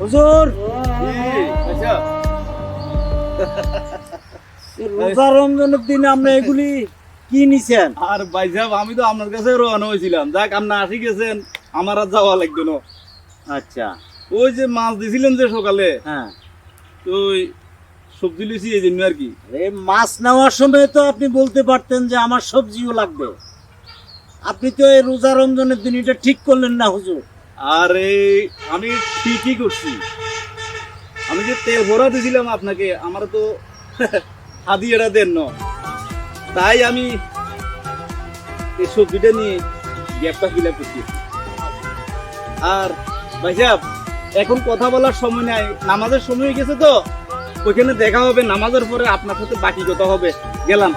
হুজুর আচ্ছা রোজা রমজানের দিনে আমরা এগুলি কি নিছেন? আর ভাই সাহেব আমি তো আপনার কাছে রওনা হয়েছিলাম, যাক আপনি আসি গেছেন, আমার আর যাওয়া লাগতো না। আচ্ছা, ওই যে মাছ দিছিলেন যে সকালে, হ্যাঁ। তো ওই সবজি লুচি এই জন্য আর কি। এই মাছ নেওয়ার সময় তো আপনি বলতে পারতেন যে আমার সবজিও লাগবে। আপনি তো এই রোজা রমজানের দিন এটা ঠিক করলেন না হুজুর। আরে আমি ঠিকই করছি, আমি যে তেল ভরা দিছিলাম আপনাকে, আমার তো হাদিয়াটা দেন না, তাই আমি এই সবজিটা নিয়ে গ্যাপটা ফিল আপ করছি। আর ভাই সাহেব এখন কথা বলার সময় নাই, নামাজের সময় হয়ে গেছে, তো ওইখানে দেখা হবে নামাজের পরে, আপনার সাথে বাকি কথা হবে। গেলাম।